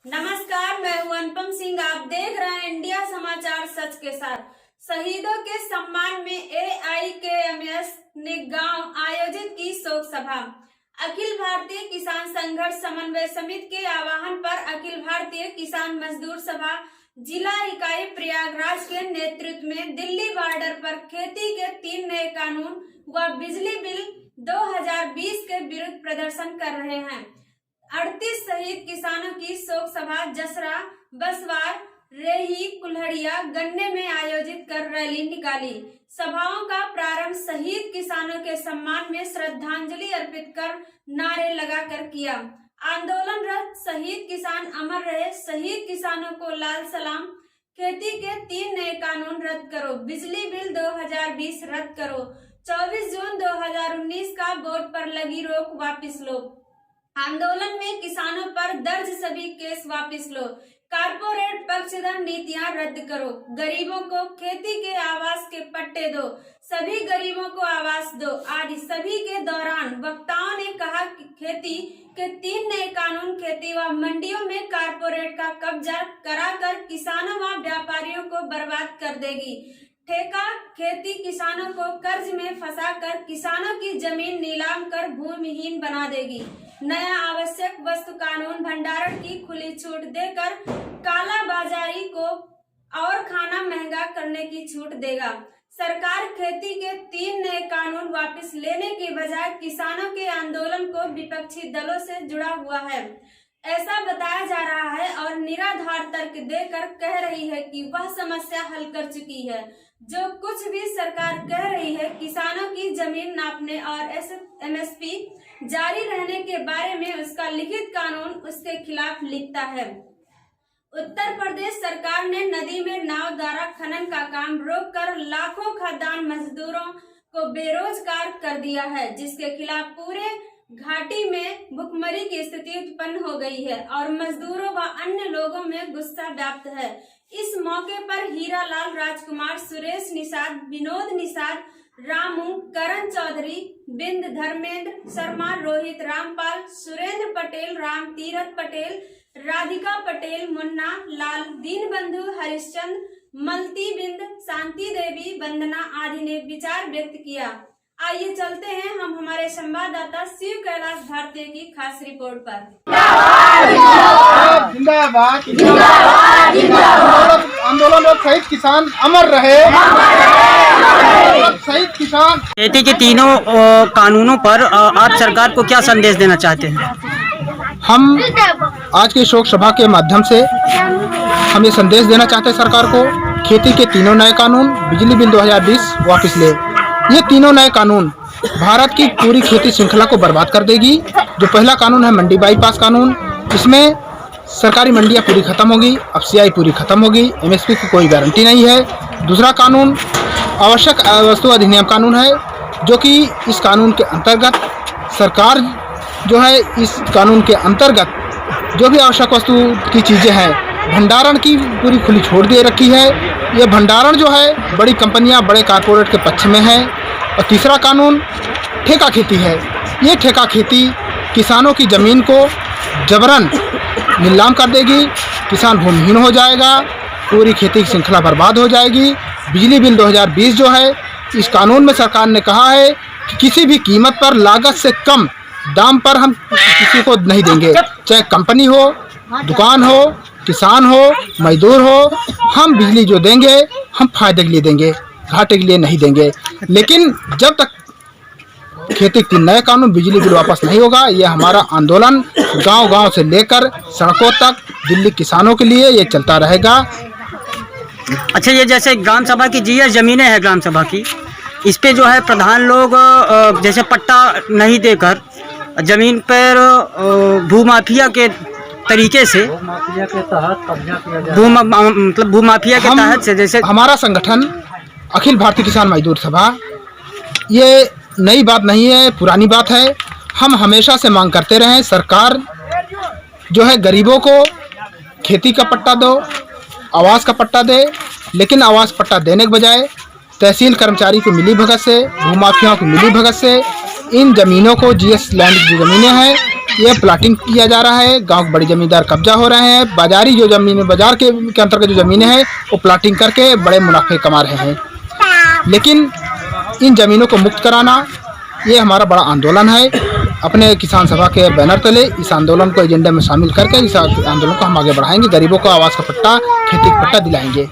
नमस्कार, मैं हूं अनुपम सिंह। आप देख रहे हैं इंडिया समाचार सच के साथ। शहीदों के सम्मान में AIKMS ने गांव आयोजित की शोक सभा। अखिल भारतीय किसान संघर्ष समन्वय समिति के आह्वान पर अखिल भारतीय किसान मजदूर सभा जिला इकाई प्रयागराज के नेतृत्व में दिल्ली बॉर्डर पर खेती के 3 नए कानून व बिजली बिल 2020 के विरुद्ध प्रदर्शन कर रहे हैं। 38 शहीद किसानों की शोक सभा जसरा, बसवार, रेही, कुल्हड़िया, गन्ने में आयोजित कर रैली निकाली। सभाओं का प्रारंभ शहीद किसानों के सम्मान में श्रद्धांजलि अर्पित कर नारे लगाकर किया। आंदोलनरत शहीद किसान अमर रहे, शहीद किसानों को लाल सलाम, खेती के 3 नए कानून रद्द करो, बिजली बिल 2020 रद्द करो, 24 जून 2019 का वोट पर लगी रोक वापस लो, आंदोलन में किसानों पर दर्ज सभी केस वापस लो, कारपोरेट पक्षधर नीतियां रद्द करो, गरीबों को खेती के आवास के पट्टे दो, सभी गरीबों को आवास दो आदि सभी के दौरान वक्ताओं ने कहा कि खेती के 3 नए कानून खेती व मंडियों में कारपोरेट का कब्जा कराकर किसानों व व्यापारियों को बर्बाद कर देगी। ठेका खेती किसानों को कर्ज में फंसाकर किसानों की जमीन नीलाम कर भूमिहीन बना देगी। नया आवश्यक वस्तु कानून भंडारण की खुली छूट देकर काला बाजारी को और खाना महंगा करने की छूट देगा। सरकार खेती के 3 नए कानून वापस लेने की बजाय किसानों के आंदोलन को विपक्षी दलों से जुड़ा हुआ है ऐसा बताया जा रहा है और निराधार तर्क देकर कह रही है कि वह समस्या हल कर चुकी है। जो कुछ भी सरकार कह रही है किसानों की जमीन नापने और MSP जारी रहने के बारे में उसका लिखित कानून उसके खिलाफ लिखता है। उत्तर प्रदेश सरकार ने नदी में नाव द्वारा खनन का काम रोककर लाखों खदान मजदूरों को बेरोजगार कर दिया है, जिसके खिलाफ पूरे घाटी में भुखमरी की स्थिति उत्पन्न हो गई है और मजदूरों व अन्य लोगों में गुस्सा व्याप्त है। इस मौके पर हीरालाल, राजकुमार, सुरेश निषाद, विनोद निषाद, रामू, करण चौधरी, बिंद, धर्मेंद्र शर्मा, रोहित, रामपाल, सुरेंद्र पटेल, राम तीरथ पटेल, राधिका पटेल, मुन्ना लाल, दीनबंधु, हरिश्चंद्र, मलती बिंद, शांति देवी, वंदना आदि ने विचार व्यक्त किया। आइए चलते हैं हम हमारे संवाददाता शिव कैलाश भारती की खास रिपोर्ट पर। जिंदाबाद जिंदाबाद जिंदाबाद। आंदोलन शहीद किसान अमर रहे, शहीद किसान। खेती के तीनों कानूनों पर आप सरकार को क्या संदेश देना चाहते हैं? हम आज की शोक सभा के माध्यम से हम ये संदेश देना चाहते हैं सरकार को, खेती के 3 नए कानून, बिजली बिल 2020 वापस ले। ये 3 नए कानून भारत की पूरी खेती श्रृंखला को बर्बाद कर देगी। जो पहला कानून है मंडी बाईपास कानून, इसमें सरकारी मंडियां पूरी खत्म होगी, FCI पूरी खत्म होगी, MSP की कोई गारंटी नहीं है। दूसरा कानून आवश्यक वस्तु अधिनियम कानून है, जो कि इस कानून के अंतर्गत सरकार जो है इस कानून के अंतर्गत जो भी आवश्यक वस्तु की चीज़ें हैं भंडारण की पूरी खुली छोड़ दे रखी है। ये भंडारण जो है बड़ी कंपनियां बड़े कारपोरेट के पक्ष में है। और तीसरा कानून ठेका खेती है। ये ठेका खेती किसानों की ज़मीन को जबरन नीलाम कर देगी, किसान भूमिहीन हो जाएगा, पूरी खेती की श्रृंखला बर्बाद हो जाएगी। बिजली बिल 2020 जो है इस कानून में सरकार ने कहा है कि किसी भी कीमत पर लागत से कम दाम पर हम किसी को नहीं देंगे, चाहे कंपनी हो, दुकान हो, किसान हो, मजदूर हो। हम बिजली जो देंगे हम फायदे के लिए देंगे, घाटे के लिए नहीं देंगे। लेकिन जब तक खेती के 3 नए कानून बिजली बिल वापस नहीं होगा, ये हमारा आंदोलन गांव-गांव से लेकर सड़कों तक दिल्ली किसानों के लिए ये चलता रहेगा। अच्छा, ये जैसे ग्राम सभा की GS जमीनें हैं ग्राम सभा की, इस पे जो है प्रधान लोग जैसे पट्टा नहीं देकर जमीन पर भूमाफिया के तरीके से भूमाफिया के तहत से, जैसे हमारा संगठन अखिल भारतीय किसान मजदूर सभा, ये नई बात नहीं है, पुरानी बात है। हम हमेशा से मांग करते रहे सरकार जो है गरीबों को खेती का पट्टा दो, आवास का पट्टा दे, लेकिन आवास पट्टा देने के बजाय तहसील कर्मचारी को मिली भगत से, भूमाफियाओं को मिली भगत से इन ज़मीनों को GS लैंड की ज़मीनें हैं ये प्लाटिंग किया जा रहा है, गांव के बड़े जमींदार कब्जा हो रहे हैं, बाजारी जो जमीन बाजार के अंतर्गत जो जमीनें हैं वो प्लाटिंग करके बड़े मुनाफे कमा रहे हैं। लेकिन इन जमीनों को मुक्त कराना ये हमारा बड़ा आंदोलन है। अपने किसान सभा के बैनर तले इस आंदोलन को एजेंडे में शामिल करके इस आंदोलन को हम आगे बढ़ाएंगे। गरीबों को आवास का पट्टा, खेती का पट्टा दिलाएंगे।